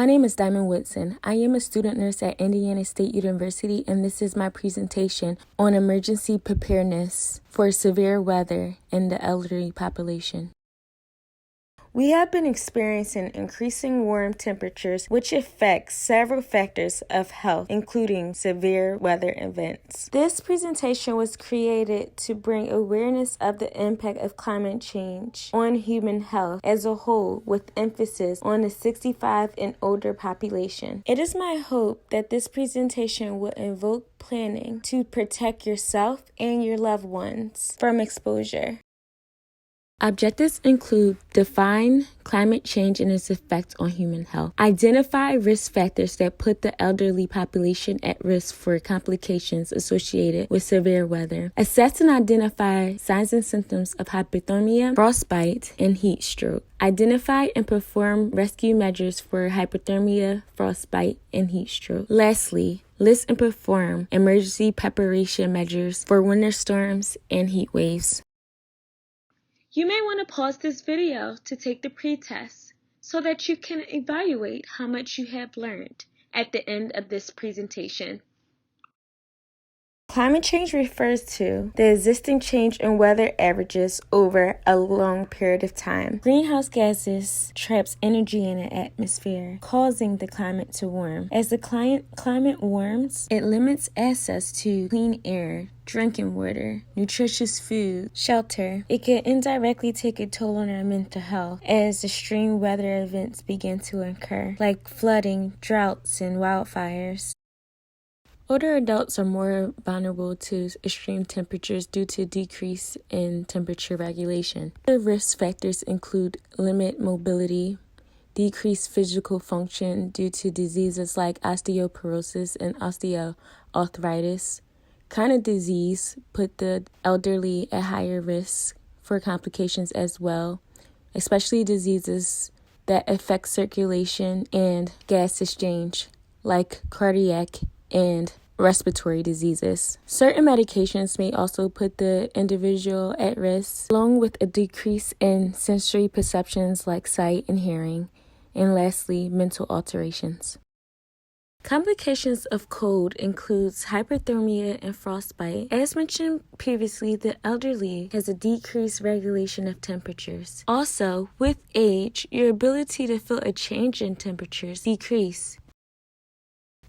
My name is Diamond Woodson. I am a student nurse at Indiana State University, and this is my presentation on emergency preparedness for severe weather in the elderly population. We have been experiencing increasing warm temperatures, which affect several factors of health, including severe weather events. This presentation was created to bring awareness of the impact of climate change on human health as a whole, with emphasis on the 65 and older population. It is my hope that this presentation will invoke planning to protect yourself and your loved ones from exposure. Objectives include define climate change and its effect on human health, identify risk factors that put the elderly population at risk for complications associated with severe weather, assess and identify signs and symptoms of hypothermia, frostbite, and heat stroke, identify and perform rescue measures for hypothermia, frostbite, and heat stroke. Lastly, list and perform emergency preparation measures for winter storms and heat waves. You may want to pause this video to take the pretest so that you can evaluate how much you have learned at the end of this presentation. Climate change refers to the existing change in weather averages over a long period of time. Greenhouse gases traps energy in the atmosphere, causing the climate to warm. As the climate warms, it limits access to clean air, drinking water, nutritious food, shelter. It can indirectly take a toll on our mental health as extreme weather events begin to occur, like flooding, droughts, and wildfires. Older adults are more vulnerable to extreme temperatures due to decrease in temperature regulation. The risk factors include limited mobility, decreased physical function due to diseases like osteoporosis and osteoarthritis. Chronic disease put the elderly at higher risk for complications as well, especially diseases that affect circulation and gas exchange, like cardiac and respiratory diseases. Certain medications may also put the individual at risk, along with a decrease in sensory perceptions like sight and hearing, and lastly, mental alterations. Complications of cold includes hypothermia and frostbite. As mentioned previously, the elderly has a decreased regulation of temperatures. Also, with age, your ability to feel a change in temperatures decrease.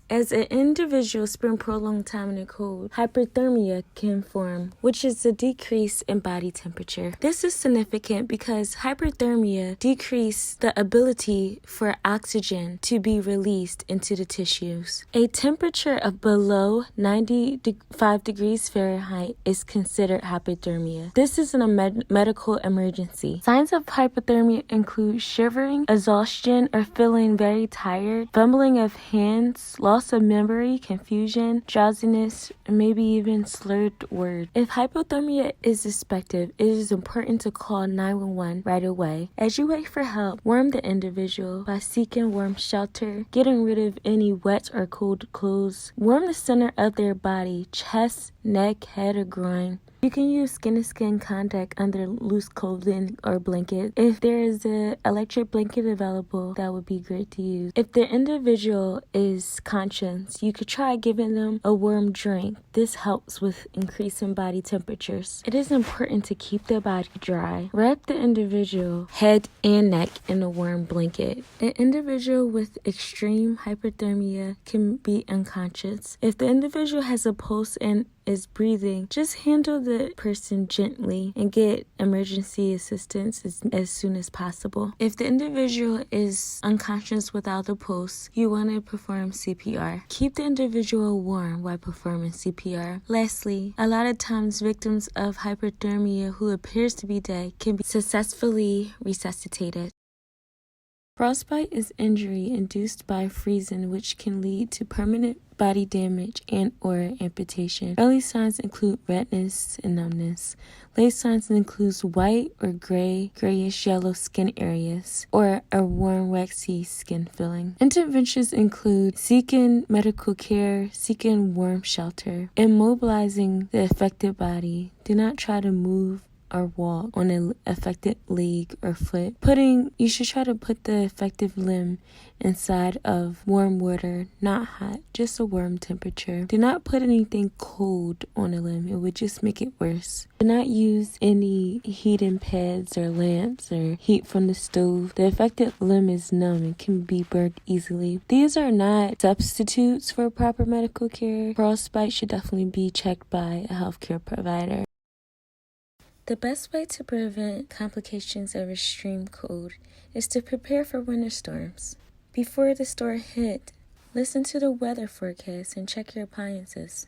As an individual spends prolonged time in the cold, hyperthermia can form, which is a decrease in body temperature. This is significant because hyperthermia decreases the ability for oxygen to be released into the tissues. A temperature of below 95 degrees Fahrenheit is considered hypothermia. This is a medical emergency. Signs of hypothermia include shivering, exhaustion, or feeling very tired, fumbling of hands, loss of memory, confusion, drowsiness, and maybe even slurred words. If hypothermia is suspected, it is important to call 911 right away. As you wait for help, warm the individual by seeking warm shelter, getting rid of any wet or cold clothes. Warm the center of their body, chest, neck, head, or groin. You can use skin-to-skin contact under loose clothing or blanket. If there is an electric blanket available, that would be great to use. If the individual is conscious, you could try giving them a warm drink. This helps with increasing body temperatures. It is important to keep the body dry. Wrap the individual head and neck in a warm blanket. An individual with extreme hypothermia can be unconscious. If the individual has a pulse and is breathing, just handle the person gently and get emergency assistance as soon as possible. If the individual is unconscious without a pulse, you want to perform CPR. Keep the individual warm while performing CPR. Lastly, a lot of times victims of hypothermia who appears to be dead can be successfully resuscitated. Frostbite is injury induced by freezing, which can lead to permanent body damage and/or amputation. Early signs include redness and numbness. Late signs include white or grayish yellow skin areas, or a warm, waxy skin feeling. Interventions include seeking medical care, seeking warm shelter, immobilizing the affected body. Do not try to move or walk on an affected leg or foot. You should try to put the affected limb inside of warm water, not hot, just a warm temperature. Do not put anything cold on a limb. It would just make it worse. Do not use any heating pads or lamps or heat from the stove. The affected limb is numb and can be burnt easily. These are not substitutes for proper medical care. Frostbite should definitely be checked by a healthcare provider. The best way to prevent complications of extreme cold is to prepare for winter storms. Before the storm hit, listen to the weather forecast and check your appliances.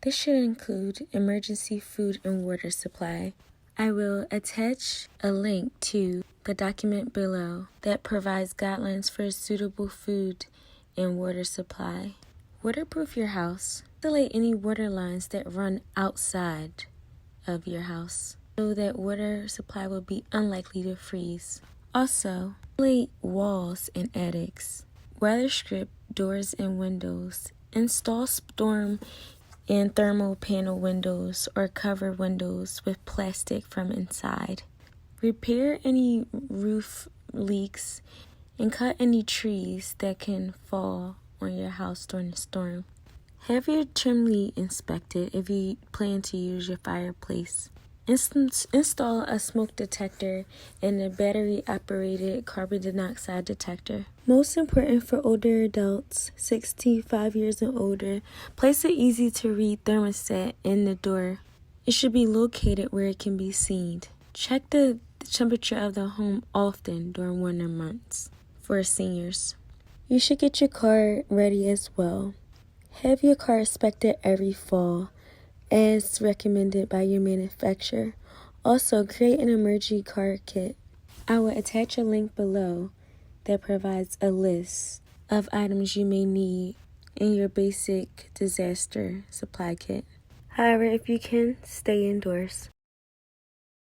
This should include emergency food and water supply. I will attach a link to the document below that provides guidelines for suitable food and water supply. Waterproof your house. Isolate any water lines that run outside of your house so that water supply will be unlikely to freeze. Also, isolate walls and attics. Weather strip doors and windows. Install storm and thermal panel windows or cover windows with plastic from inside. Repair any roof leaks and cut any trees that can fall on your house during the storm. Have your chimney inspected if you plan to use your fireplace. Install a smoke detector and a battery-operated carbon dioxide detector. Most important for older adults, 65 years and older, place an easy-to-read thermostat in the door. It should be located where it can be seen. Check the temperature of the home often during winter months. For seniors, you should get your car ready as well. Have your car inspected every fall, as recommended by your manufacturer. Also, create an emergency car kit. I will attach a link below that provides a list of items you may need in your basic disaster supply kit. However, if you can, stay indoors.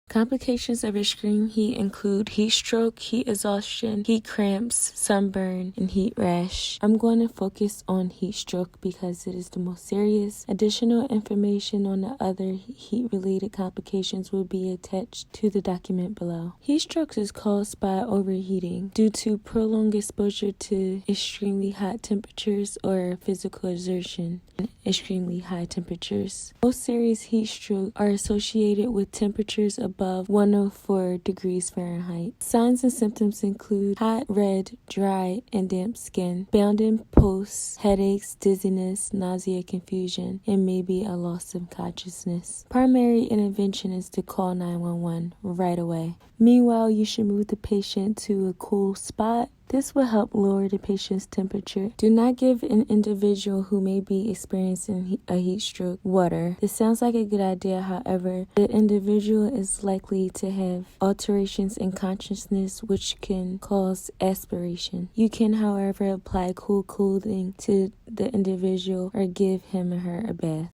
Complications of extreme heat include heat stroke, heat exhaustion, heat cramps, sunburn, and heat rash. I'm going to focus on heat stroke because it is the most serious. Additional information on the other heat-related complications will be attached to the document below. Heat stroke is caused by overheating due to prolonged exposure to extremely hot temperatures or physical exertion at extremely high temperatures. Most serious heat stroke are associated with temperatures above 104 degrees Fahrenheit. Signs and symptoms include hot, red, dry, and damp skin, bounding pulse, headaches, dizziness, nausea, confusion, and maybe a loss of consciousness. Primary intervention is to call 911 right away. Meanwhile, you should move the patient to a cool spot. This will help lower the patient's temperature. Do not give an individual who may be experiencing a heat stroke water. This sounds like a good idea, however, the individual is likely to have alterations in consciousness which can cause aspiration. You can, however, apply cool clothing to the individual or give him or her a bath.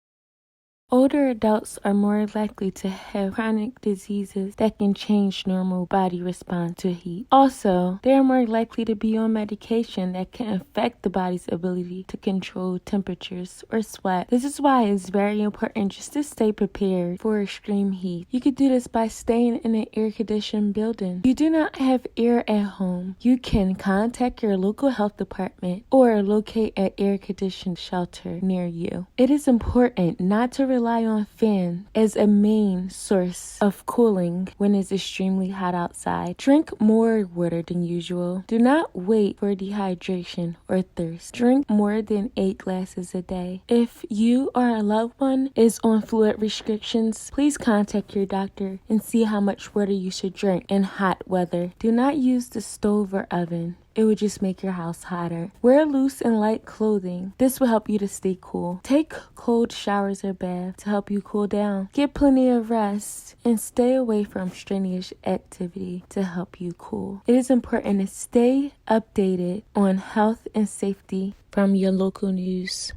Older adults are more likely to have chronic diseases that can change normal body response to heat. Also, they are more likely to be on medication that can affect the body's ability to control temperatures or sweat. This is why it's very important just to stay prepared for extreme heat. You could do this by staying in an air-conditioned building. If you do not have air at home, you can contact your local health department or locate an air-conditioned shelter near you. It is important not to rely on fan as a main source of cooling when it's extremely hot outside. Drink more water than usual. Do not wait for dehydration or thirst. Drink more than 8 glasses a day. If you or a loved one is on fluid restrictions, please contact your doctor and see how much water you should drink in hot weather. Do not use the stove or oven. It would just make your house hotter. Wear loose and light clothing. This will help you to stay cool. Take cold showers or baths to help you cool down. Get plenty of rest and stay away from strenuous activity to help you cool. It is important to stay updated on health and safety from your local news.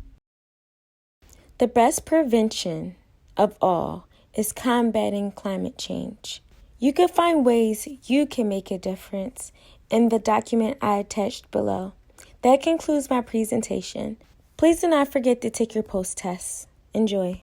The best prevention of all is combating climate change. You can find ways you can make a difference in the document I attached below. That concludes my presentation. Please do not forget to take your post tests. Enjoy.